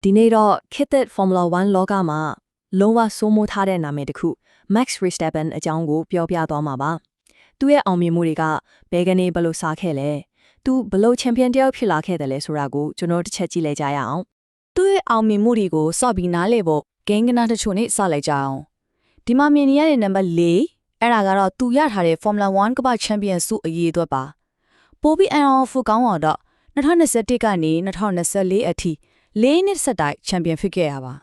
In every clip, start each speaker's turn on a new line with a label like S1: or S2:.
S1: ဒီနေ့တော့ခေတ်သစ် Formula 1 လောကမှာလုံးဝစိုးမိုးထားတဲ့နာမည်တစ်ခု Max Verstappen အကြောင်းကိုပြောပြသွားမှာပါ။သူ့ရဲ့အောင်မြင်မှုတွေကဘယ်ကနေဘယ်လိုစခဲ့လဲ။သူဘယ်လိုချန်ပီယံတယောက်ဖြစ်လာခဲ့တယ်လဲဆိုတာကိုကျွန်တော်တစ်ချက်ကြည့်လိုက်ကြရအောင်။သူ့ရဲ့အောင်မြင်မှုတွေကိုစော့ပြီးနားလည်ဖို့ဂိမ်းကနာတချို့နဲ့စလိုက်ကြအောင်။ဒီမှာမြင်နေရတဲ့နံပါတ်4အဲ့ဒါကတော့သူရထားတဲ့ Formula 1 ကမ္ဘာချန်ပီယံဆုအရေးအတွက်ပါ။ပိုပြီးအန်အောင်ဖူကောင်းတော့2021ကနေ2024အထိ4နှစ်ဆက်တိုက်ချန်ပီယံဖြစ်ခဲ့ရပါ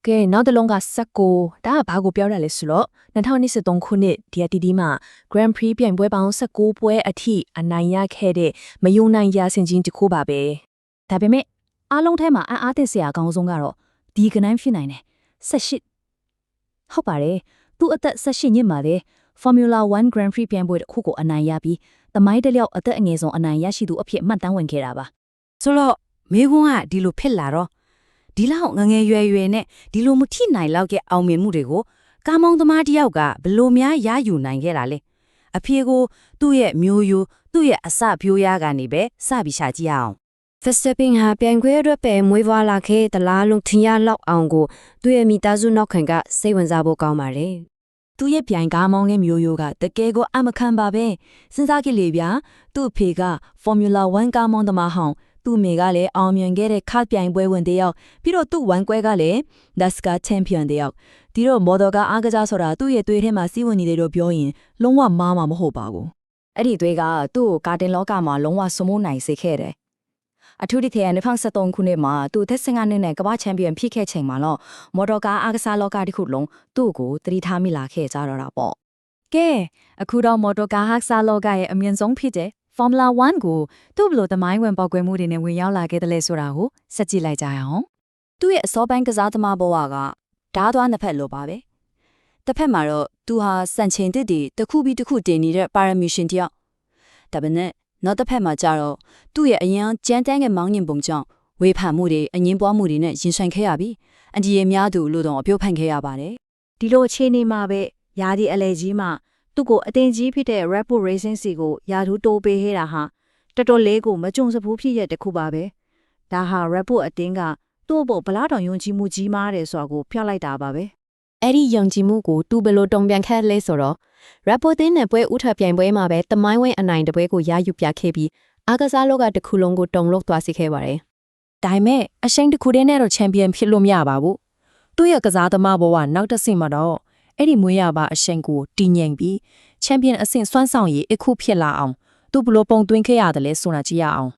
S1: ကဲနောက်တစ်လုံးက19ဒါကဘာကိုပြောရလဲဆိုတော့2023ခုနှစ်ဒီမှာ Grand Prix ပြိုင်ပွဲပေါင်း19ပွဲအထိအနိုင်ရခဲ့တဲ့မယုံနိုင်ရာဆင်ချင်းတစ်ခုပါပဲဒါပေမဲ့အားလုံးထဲမှာအားသင့်စရာအကောင်းဆုံးကတော့ဒီကနိုင်ဖြစ်နိုင်တယ်18ဟုတ်ပါတယ်သူအသက်18နှစ်မှာလေ Formula 1 Grand Prix ပြိုင်ပွဲတစ်ခုကိုအနိုင်ရပြီးသမိုင်းတစ်လျောက်အသက်အငယ်ဆုံးအနိုင်ရရှိသူအဖြစ်မှတ်တမ်းဝင်ခဲ့တာပါဆ
S2: ိုတော့မေကွန်းကဒီလိုဖြစ်လာတော့ဒီလောက်ငငယ်ရွယ်ရွယ်နဲ့ဒီလိုမထိနိုင်လောက်တဲ့အောင်မြင်မှုတွေကိုကားမောင်းသမားတယောက်ကဘလို့များရယူနိုင်ခဲ့တာလဲအဖေကိုသူ့ရဲ့မျိုးရိုးသူ့ရဲ့အစပြိုးရကနေပဲစပြီးရှာကြည့်အောင်
S3: Verstappen ဟာပြိုင်ခွဲအတွက်ပဲမွေးဖွားလာခဲ့တဲ့လားလို့ထင်ရလောက်အောင်ကိုသူ့ရဲ့မိသားစုနောက်ခံကစိတ်ဝင်စားဖို့ကောင်းပါတယ်
S1: သူ့ရဲ့ပြိုင်ကားမောင်းတဲ့မျိုးရိုးကတကယ်ကိုအမခံပါပဲစဉ်းစားကြည့်လေဗျာသူ့အဖေက Formula 1 ကားမောင်းသမားဟောင်းသူ့မိကလည်းအောင်မြင်ခဲ့တဲ့ခါပြိုင်ပွဲဝင်တယောက်ပြီးတော့သူ့ဝန်ကွဲကလည်း NASCAR Champion တယောက်ဒီတော့မော်တော်ကားအားကစားဆိုတာသူ့ရဲ့သွေးထဲမှာစီးဝင်နေတယ်လို့ပြောရင်လုံးဝမားမှာမဟုတ်ပါဘူးအဲ့ဒီသွေးကသူ့ကိုကာတင်လောကမှာလုံးဝစမိုးနိုင်စေခဲ့တယ်အထူးသဖြင့်2023ခုနှစ်မှာသူသက်15နှစ်နဲ့ကမ္ဘာချန်ပီယံဖြစ်ခဲ့ချိန်မှာတော့မော်တော်ကားအားကစားလောကတစ်ခုလုံးသူ့ကိုသတိထားမိလာခဲ့ကြတော့တာပေါ့ကဲအခုတော့မော်တော်ကားအားကစားလောကရဲ့အမြင့်ဆုံးဖြစ်တဲ့Formula 1ကိုသူ့ဘလို့သမိုင်းဝင်ပေါက်ကွဲမှုတွေနဲ့ဝင်ရောက်လာခဲ့တယ်လဲဆိုတာကိုစက်ကြည့်လိုက်ကြရအောင်။သူ့ရဲ့အစောပိုင်းကစားသမားဘဝကဓားသွားနှစ်ဖက်လိုပါပဲ။တစ်ဖက်မှာတော့သူဟာစံချိန်တစ်တွေတစ်ခုပြီးတစ်ခုတင်နေတဲ့ပါရမီရှင်တယောက်။ဒါပေမဲ့နောက်တစ်ဖက်မှာကျတော့သူ့ရဲ့အရင်ကြမ်းတမ်းတဲ့မောင်းညင်ပုံကြောင့်ဝေဖန်မှုတွေအငင်းပွားမှုတွေနဲ့ရင်ဆိုင်ခဲ့ရပြီးအန်ဒီရဲ့များသူလို့တော့အပြုတ်ဖန်ခဲ့ရပါတယ်။ဒီလိုအခြေအနေမှာပဲယာဒီအလဲကြီးမှာသူ့ကိုအတင်ကြီးဖြစ်တဲ့ Red Bull Racing စီကိုယာထူးတိုးပေးခဲ့တာဟာတော်တော်လေးကိုမကြုံစဖူးဖြစ်ရတဲ့ခုပါပဲဒါဟာ Red Bull အတင်းကသူ့ဘောဘလားတော်ယုံကြည်မှုကြီးမားတယ်ဆိုတာကိုဖျောက်လိုက်တာပါပဲအဲ့ဒီယုံကြည်မှုကိုသူဘယ်လိုတုံ့ပြန်ခဲ့လဲဆိုတော့ Red Bull တင်းနဲ့ပွဲဥထပြိုင်ပွဲမှာပဲတမိုင်းဝင်းအနိုင်တပွဲကိုရယူပြခဲ့ပြီးအားကစားလောကတစ်ခုလုံးကိုတုံလို့သွားစေခဲ့ပါတယ်ဒါပေမဲ့အရှိန်တစ်ခုတည်းနဲ့တော့ချန်ပီယံဖြစ်လို့မရပါဘူးသူ့ရဲ့ကစားသမားဘဝနောက်တစ်ဆင့်မှာတော့အဲ့ဒီမွေးရပါအရှိန်ကိုတည်ငြိမ်ပြီးချန်ပီယံအဆင့်စွမ်းဆောင်ရည်အခုဖြစ်လာအောင်သူဘလို့ပုံသွင်းခဲ့ရတယ်လဲဆိုတာကြည့်ရအောင်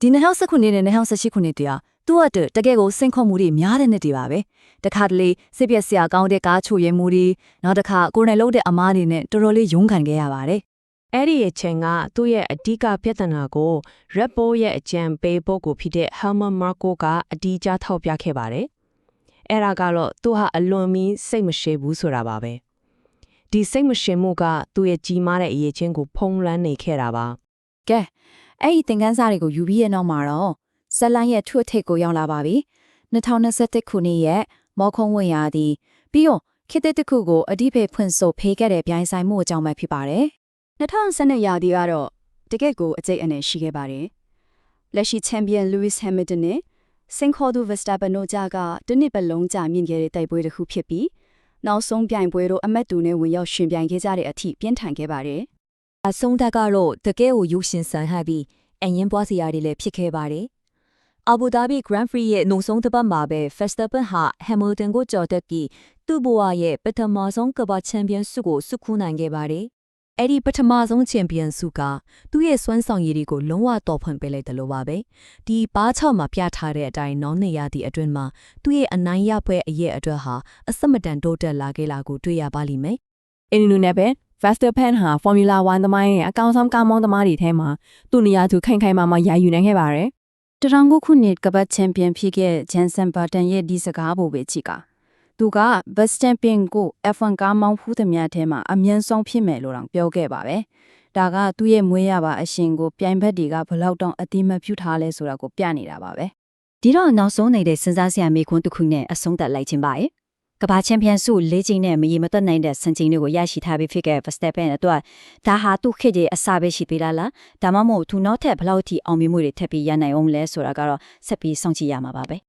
S1: ဒီ2019ခုနှစ်နဲ့2018ခုနှစ်တည်းကသူ့အတွက်တကယ်ကိုစိန်ခေါ်မှုတွေများတဲ့နှစ်တွေပါပဲတခါတလေစစ်ပြက်ဆရာကောင်းတဲ့ကားချိုရဲမှုတွေနောက်တစ်ခါကိုယ်နဲ့လုံးတဲ့အမားတွေနဲ့တော်တော်လေးရုန်းကန်ခဲ့ရပါတယ်အ
S4: ဲ့ဒီအချိန်ကသူ့ရဲ့အဓိကပြဿနာကို Red Bull ရဲ့အကြံပေးပုဂ္ဂိုလ်ဖြစ်တဲ့ Helmut Marko ကအတီးကျထောက်ပြခဲ့ပါတယ်အဲ့ဒါကတော့သူဟာအလွန်ပြီးစိတ်မရှိဘူးဆိုတာပါပဲဒီစိတ်မရှင်မှုကသူ့ရဲ့ကြီးမားတဲ့အရေးချင်းကိုဖုံးလွှမ်းနေခဲ့တာပါက
S1: ဲအဲ့ဒီသင်ခန်းစာတွေကိုယူပြီးရနောက်မှာတော့ဇက်လိုင်းရဲ့ထွတ်ထိပ်ကိုရောက်လာပါပြီ2021ခုနှစ်ရဲ့မော်ခုံးဝင်ရာသည်ပြီးတော့ခေတ်သစ်တစ်ခုကိုအဓိပ္ပာယ်ဖွင့်ဆိုဖေးခဲ့တဲ့ပြိုင်ဆိုင်မှုအကြောင်းပဲဖြစ်ပါတယ်2012ရာသီကတော့တကယ့်ကိုအကျိတ်အနေရှိခဲ့ပါတယ်လက်ရှိချန်ပီယံ Lewis Hamilton နဲ့စင်ခေါ်သူ Verstappen တို့ကြားကတနစ်ပတ်လုံးကြာမြင့်ခဲ့တဲ့တိုက်ပွဲတစ်ခုဖြစ်ပြီးနောက်ဆုံးပြိုင်ပွဲတို့အမတ်တူနဲ့ဝင်ရောက်ရှင်ပြိုင်ခဲ့ကြတဲ့အထိပြင်းထန်ခဲ့ပါတယ်။အဆုံးသက်ကတော့တကယ်ကိုရုပ်ရှင်ဆန်ဟပ်ပြီးအရင်ပွားစရာတွေလည်းဖြစ်ခဲ့ပါတယ်။ Abu Dhabi Grand Prix ရဲ့နောက်ဆုံးတစ်ပတ်မှာပဲ Verstappen ဟာ Hamilton ကိုကြော်တက်ပြီးသူ့ဘဝရဲ့ပထမဆုံးကမ္ဘာချန်ပီယံဆုကိုဆုခူးနိုင်ခဲ့ပါတယ်။အဲ့ဒီပထမဆုံးချန်ပီယံဆုကသူ့ရဲ့စွမ်းဆောင်ရည်တွေကိုလုံးဝတော်ဖွင့်ပေးလိုက်တယ်လို့ပါပဲ။ဒီဘားချောက်မှာပြထားတဲ့အတိုင်းနောက်နေရသည့်အတွင်းမှာသူ့ရဲ့အနိုင်ရပွဲအရေးအတွက်ဟာအစမတန်တိုးတက်လာခဲ့လာကိုတွေ့ရပါလိမ့်မယ်
S2: ။အင်းနူနဲ့ပဲ Verstappen ဟာ Formula 1 သမိုင်းရဲ့အကောင်ဆုံးကားမောင်းသမားတွေထဲမှာသူ့နေရာသူခိုင်ခိုင်မာမာရယူနိုင်ခဲ့ပါတယ်
S3: ။1900ခုနှစ်ကမ္ဘာချန်ပီယံဖြစ်ခဲ့ Jenson Button ရဲ့ဒီစကားကိုပဲကြည့်ကသူက Verstappen ကို F1 ကားမောင်းဖူးသမျှထဲမှာအမြင့်ဆုံးဖြစ်မယ်လို့တောင်ပြောခဲ့ပါပဲ။ဒါကသူ့ရဲ့မွေးရပါအရှင်ကိုပြိုင်ဘက်တွေကဘလောက်တောင်အတိမပြုထားလဲဆိုတာကိုပြနေတာပါပဲ။ဒီတော့နောက်ဆုံးနေတဲ့စဉ်းစားစရာမေးခွန်းတစ်ခုနဲ့အဆုံးသတ်လိုက်ခြင်းပါရဲ့။ကမ္ဘာချန်ပီယံဆု၄ချိန်နဲ့မရေမတွက်နိုင်တဲ့စံချိန်တွေကိုရရှိထားပြီးဖြစ်ခဲ့ Verstappen အတွက်ဒါဟာသူ့ခေတ်ရဲ့အစပဲရှိသေးလား။ဒါမှမဟုတ်သူနောက်ထပ်ဘလောက်ထိအောင်မြင်မှုတွေထပ်ပြီးရနိုင်အောင်လဲဆိုတာကတော့ဆက်ပြီးစောင့်ကြည့်ရမှာပါပဲ။